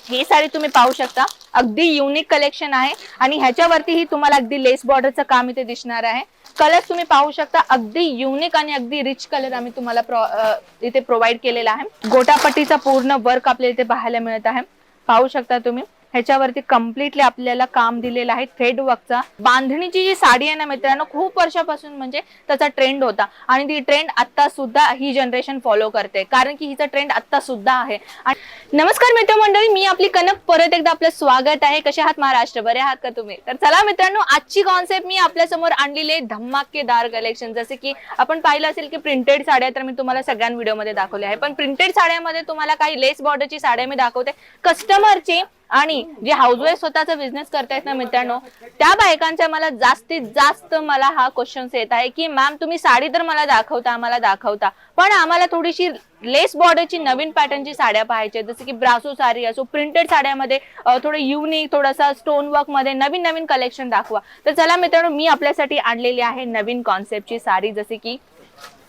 ही साडी तुम्ही पाहू शकता, अगदी युनिक कलेक्शन आहे आणि ह्याच्यावरती ही तुम्हाला अगदी लेस बॉर्डरचं काम इथे दिसणार आहे। कलर तुम्ही पाहू शकता, अगदी युनिक आणि अगदी रिच कलर आम्ही तुम्हाला इथे प्रोव्हाइड केलेला आहे। गोटापट्टीचा पूर्ण वर्क आपल्याला इथे पाहायला मिळत आहे, पाहू शकता तुम्ही। ह्याच्यावरती कम्प्लिटली आपल्याला काम दिलेलं आहे थ्रेड वर्कचा। बांधणीची जी साडी आहे ना मित्रांनो, खूप वर्षापासून म्हणजे त्याचा ट्रेंड होता आणि ती ट्रेंड आता सुद्धा ही जनरेशन फॉलो करते, कारण की हिचा ट्रेंड आता सुद्धा आहे। नमस्कार मित्रमंडळी, मी आपली कनक परत एकदा आपलं स्वागत आहे। कसे आहात महाराष्ट्र, बरे आहात का तुम्ही? तर चला मित्रांनो, आजची कॉन्सेप्ट मी आपल्या समोर आणलेले धमाकेदार कलेक्शन। जसे की आपण पाहिलं असेल की प्रिंटेड साड्या तर मी तुम्हाला सगळ्या व्हिडिओमध्ये दाखवल्या आहे, पण प्रिंटेड साड्यामध्ये तुम्हाला काही लेस बॉर्डरची साड्या मी दाखवते कस्टमरची। आणि जे हाऊसवाईफ स्वतःचा बिझनेस करतायत ना मित्रांनो, त्या बायकांच्या मला जास्तीत जास्त मला हा क्वेश्चन्स येत आहे की मॅम तुम्ही साडी तर मला दाखवता, पण आम्हाला थोडीशी लेस बॉर्डरची नवीन पॅटर्नची साड्या पाहायच्या, जसे की ब्रासो साडी असो, प्रिंटेड साड्यामध्ये थोडं युनिक, थोडासा स्टोन वर्क मध्ये नवीन नवीन कलेक्शन दाखवा। तर चला मित्रांनो, मी आपल्यासाठी आणलेली आहे नवीन कॉन्सेप्टची साडी, जसे की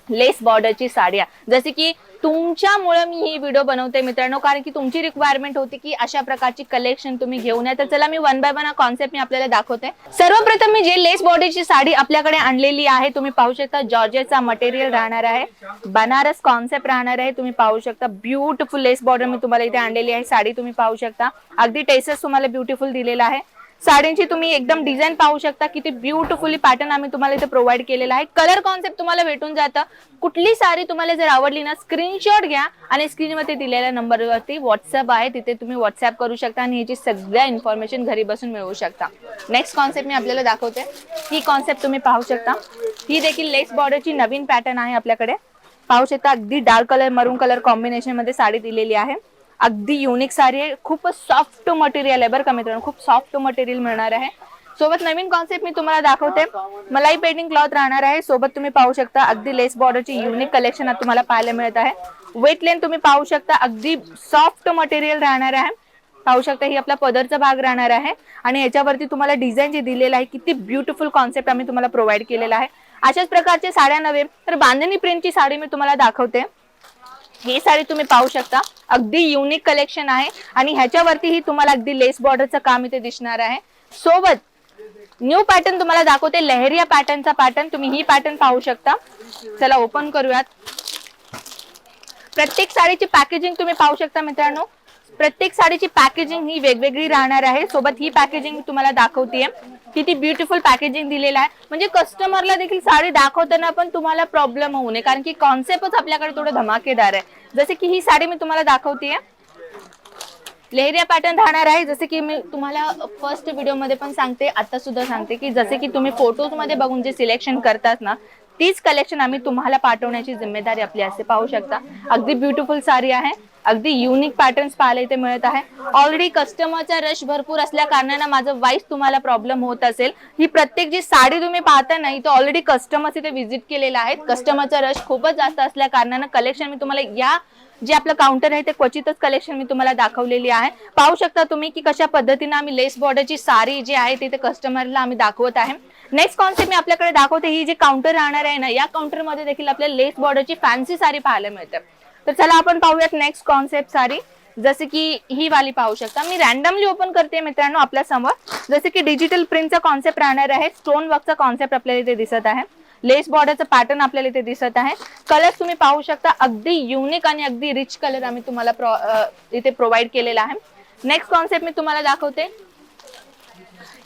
लेस बॉर्डरची साड्या। जसे की तुमच्यामुळे मी ही व्हिडिओ बनवते मित्रांनो, कारण की तुमची रिक्वायरमेंट होती की अशा प्रकारची कलेक्शन तुम्ही घेऊन या। तर चला मी वन बाय वन हा कॉन्सेप्ट मी आपल्याला दाखवते। सर्वप्रथम मी जे लेस बॉर्डरची साडी आपल्याकडे आणलेली आहे, तुम्ही पाहू शकता जॉर्जेटचा मटेरियल राहणार आहे, बनारस कॉन्सेप्ट राहणार आहे। तुम्ही पाहू शकता ब्युटिफुल लेस बॉर्डर मी तुम्हाला इथे आणलेली आहे। साडी तुम्ही पाहू शकता, अगदी टेसेस तुम्हाला ब्युटिफुल दिलेला आहे। साडींची तुम्ही एकदम डिझाईन पाहू शकता, किती ब्युटिफुली पॅटर्न आम्ही तुम्हाला इथे प्रोव्हाइड केलेला आहे। कलर कॉन्सेप्ट तुम्हाला भेटून जातं। कुठली साडी तुम्हाला जर आवडली ना, स्क्रीनशॉट घ्या आणि स्क्रीनवरती दिलेल्या नंबरवरती व्हॉट्सअप आहे, तिथे तुम्ही व्हॉट्सअप करू शकता आणि याची सगळ्या इन्फॉर्मेशन घरी बसून मिळवू शकता। नेक्स्ट कॉन्सेप्ट मी आपल्याला दाखवते। ही कॉन्सेप्ट तुम्ही पाहू शकता, ही देखील लेस बॉर्डरची नवीन पॅटर्न आहे आपल्याकडे। पाहू शकता अगदी डार्क कलर मरून कलर कॉम्बिनेशन मध्ये साडी दिलेली आहे। अगदी युनिक साडी आहे, खूपच सॉफ्ट मटेरियल आहे बरं का मित्रांनो, खूप सॉफ्ट मटेरियल मिळणार आहे। सोबत नवीन कॉन्सेप्ट मी तुम्हाला दाखवते, मलाई पेंटिंग क्लॉथ राहणार आहे। सोबत तुम्ही पाहू शकता अगदी लेस बॉर्डरची युनिक कलेक्शन तुम्हाला पाहायला मिळत आहे। वेट लेंथ तुम्ही पाहू शकता, अगदी सॉफ्ट मटेरियल राहणार आहे। पाहू शकता ही आपला पदरचा भाग राहणार आहे आणि याच्यावरती तुम्हाला डिझाईन जे दिलेलं आहे, किती ब्युटिफुल कॉन्सेप्ट आम्ही तुम्हाला प्रोव्हाइड केलेला आहे। अशाच प्रकारचे साड्या नव्हे तर बांधणी प्रिंटची साडी मी तुम्हाला दाखवते। ही साडी तुम्ही पाहू शकता, अगदी युनिक कलेक्शन आहे आणि ह्याच्यावरती ही तुम्हाला अगदी लेस बॉर्डरचं काम इथे दिसणार आहे। सोबत न्यू पॅटर्न तुम्हाला दाखवते, लहरिया पॅटर्नचा पॅटर्न। तुम्ही ही पॅटर्न पाहू शकता। चला ओपन करूयात। प्रत्येक साडीची पॅकेजिंग तुम्ही पाहू शकता मित्रांनो, प्रत्येक साडीची पॅकेजिंग ही वेगवेगळी राहणार आहे। सोबत ही पॅकेजिंग तुम्हाला दाखवतेय, किती ब्युटिफुल पॅकेजिंग दिलेलं आहे, म्हणजे कस्टमरला देखील साडी दाखवताना पण तुम्हाला प्रॉब्लेम होऊ नये, कारण की कॉन्सेप्टच आपल्याकडे थोडं धमाकेदार आहे। जसे की ही साडी मी तुम्हाला दाखवतेय, लेहरिया पॅटर्न राहणार आहे। जसे की मी तुम्हाला फर्स्ट व्हिडिओ मध्ये पण सांगते, आता सुद्धा सांगते की जसे की तुम्ही फोटोज मध्ये बघून जे सिलेक्शन करतात ना, तीच कलेक्शन आम्ही तुम्हाला पाठवण्याची जिम्मेदारी आपली असते। पाहू शकता अगदी ब्युटिफुल साडी आहे, अगदी युनिक पॅटर्न्स पाहायला इथे मिळत आहे। ऑलरेडी कस्टमरचा रश भरपूर असल्या कारणाने माझं वाईस तुम्हाला प्रॉब्लेम होत असेल। ही प्रत्येक जी साडी तुम्ही पाहता ना, इथे ऑलरेडी कस्टमर्स इथे व्हिजिट केलेला आहे। कस्टमरचा रश खूपच जास्त असल्या कारणाने कलेक्शन मी तुम्हाला या जे आपलं काउंटर आहे ते क्वचितच कलेक्शन मी तुम्हाला दाखवलेली आहे। पाहू शकता तुम्ही की कशा पद्धतीने आम्ही लेस बॉर्डरची साडी जी आहे तिथे कस्टमरला आम्ही दाखवत आहे। नेक्स्ट कॉन्सेप्ट मी आपल्याकडे दाखवते, ही जी काउंटर राहणार आहे ना, या काउंटर मध्ये देखील आपल्याला लेस बॉर्डरची फॅन्सी साडी पाहायला मिळते। तर चला आपण पाहूयात नेक्स्ट कॉन्सेप्ट साडी। जसे की ही वाली पाहू शकता, मी रॅन्डमली ओपन करते मित्रांनो आपल्या समोर। जसे की डिजिटल प्रिंटचा कॉन्सेप्ट राहणार आहे, स्टोन वर्कचा कॉन्सेप्ट आपल्याला इथे दिसत आहे, लेस बॉर्डरचं पॅटर्न आपल्याला इथे दिसत आहे। कलर तुम्ही पाहू शकता, अगदी युनिक आणि अगदी रिच कलर आम्ही तुम्हाला इथे प्रोव्हाइड केलेला आहे। नेक्स्ट कॉन्सेप्ट मी तुम्हाला दाखवते,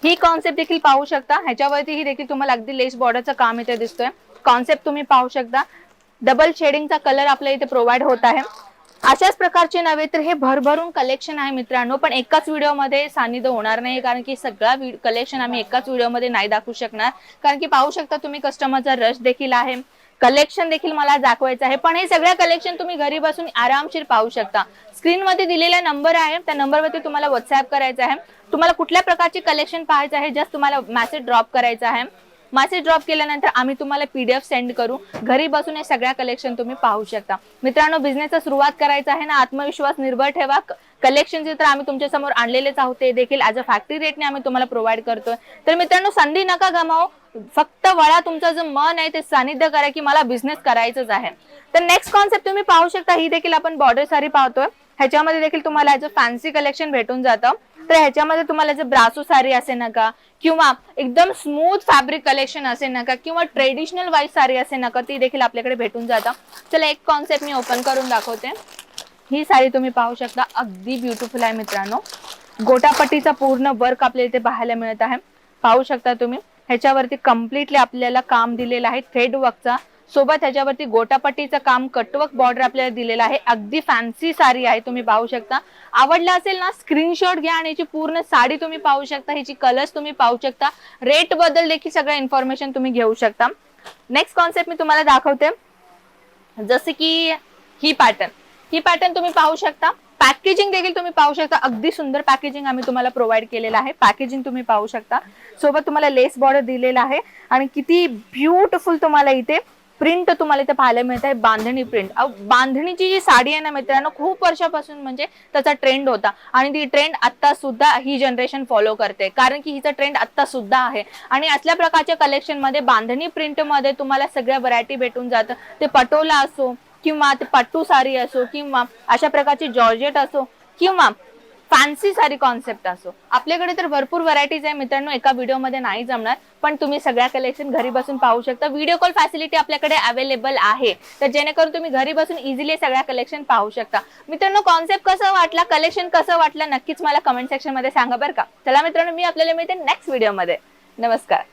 ही कॉन्सेप्ट देखील पाहू शकता, ह्याच्यावरती ही देखील तुम्हाला अगदी लेस बॉर्डरचं काम इथे दिसतोय। कॉन्सेप्ट तुम्ही पाहू शकता, डबल शेडिंगचा कलर आपल्या इथे प्रोव्हाइड होत आहे। अशाच प्रकारचे नव्हे तर हे भरभरून कलेक्शन आहे मित्रांनो, पण एकाच व्हिडिओमध्ये सानिध्य होणार नाही, कारण की सगळा कलेक्शन आम्ही एकाच व्हिडिओमध्ये नाही दाखवू शकणार। कारण की पाहू शकता तुम्ही कस्टमरचा रश देखील आहे, कलेक्शन देखील मला दाखवायचं आहे, पण हे सगळं कलेक्शन तुम्ही घरी बसून आरामशीर पाहू शकता। स्क्रीनमध्ये दिलेला नंबर आहे, त्या नंबरवरती तुम्हाला व्हॉट्सअप करायचा आहे। तुम्हाला कुठल्या प्रकारचे कलेक्शन पाहायचं आहे, जस्ट तुम्हाला मेसेज ड्रॉप करायचा आहे। मेसेज ड्रॉप केल्यानंतर आम्ही तुम्हाला पीडीएफ सेंड करू, घरी बसून हे सगळ्या कलेक्शन तुम्ही पाहू शकता। मित्रांनो, बिझनेसचा सुरुवात करायचा आहे ना, आत्मविश्वास निर्भर ठेवा। कलेक्शन जे तर आम्ही तुमच्या समोर आणलेलेच आहोत, ते देखील ॲज अ फॅक्टरी रेटने आम्ही तुम्हाला प्रोव्हाइड करतोय। तर मित्रांनो, संधी नका गमावू, फक्त वळा, तुमचं जे मन आहे ते सानिध्य करा की मला बिझनेस करायचंच आहे। तर नेक्स्ट कॉन्सेप्ट तुम्ही पाहू शकता, ही देखील आपण बॉर्डर साडी पाहतोय। ह्याच्यामध्ये देखील तुम्हाला याचं फॅन्सी कलेक्शन भेटून जातं. तर ह्याच्यामध्ये तुम्हाला जर ब्रासो साडी असेल नका किंवा एकदम स्मूथ फॅब्रिक कलेक्शन असेल नका किंवा ट्रेडिशनल वाईज साडी असेल नका, ती देखील आपल्याकडे भेटून जातं. चला एक कॉन्सेप्ट मी ओपन करून दाखवते. ही साडी तुम्ही पाहू शकता, अगदी ब्युटिफुल आहे मित्रांनो. गोटापट्टीचा पूर्ण वर्क आपल्याला इथे पाहायला मिळत आहे. पाहू शकता तुम्ही, ह्याच्यावरती कम्प्लिटली आपल्याला काम दिलेलं आहे थ्रेड वर्कचा. सोबत ह्याच्यावरती गोटापट्टीचं काम, कटवर्क बॉर्डर आपल्याला दिलेलं आहे. अगदी फॅन्सी साडी आहे, तुम्ही पाहू शकता. आवडला असेल ना, स्क्रीनशॉट घ्या आणि याची पूर्ण साडी तुम्ही पाहू शकता. ह्याची कलर्स तुम्ही पाहू शकता. रेट बद्दल देखील सगळं इन्फॉर्मेशन तुम्ही घेऊ शकता. नेक्स्ट कॉन्सेप्ट मी तुम्हाला दाखवते. जसे की ही पॅटर्न तुम्ही पाहू शकता. पॅकेजिंग देखील तुम्ही पाहू शकता, अगदी सुंदर पॅकेजिंग आम्ही तुम्हाला प्रोव्हाइड केलेलं आहे. पॅकेजिंग तुम्ही पाहू शकता. सोबत तुम्हाला लेस बॉर्डर दिलेला आहे आणि किती ब्युटिफुल तुम्हाला इथे प्रिंट तुम्हाला इथे पाहायला मिळत आहे, बांधणी प्रिंट. बांधणीची जी साडी आहे ना मित्रांनो, खूप वर्षापासून म्हणजे त्याचा ट्रेंड होता आणि ती ट्रेंड आता सुद्धा ही जनरेशन फॉलो करते, कारण की हिचा ट्रेंड आता सुद्धा आहे. आणि असल्या प्रकारच्या कलेक्शन मध्ये बांधणी प्रिंट मध्ये तुम्हाला सगळ्या व्हरायटी भेटून जातं. ते पटोला असो किंवा ते पट्टू साडी असो किंवा अशा प्रकारची जॉर्जेट असो किंवा फॅन्सी साडी कॉन्सेप्ट असो, आपल्याकडे तर भरपूर व्हरायटीज आहे मित्रांनो. एका व्हिडिओमध्ये नाही जमणार, पण तुम्ही सगळ्या कलेक्शन घरी बसून पाहू शकता. व्हिडिओ कॉल फॅसिलिटी आपल्याकडे अवेलेबल आहे, तर जेणेकरून तुम्ही घरी बसून इझिली सगळ्या कलेक्शन पाहू शकता. मित्रांनो, कॉन्सेप्ट कसं वाटला, कलेक्शन कसं वाटलं, नक्कीच मला कमेंट सेक्शन मध्ये सांगा बरं का. चला मित्रांनो, मी आपल्याला मिळते नेक्स्ट व्हिडिओमध्ये. नमस्कार.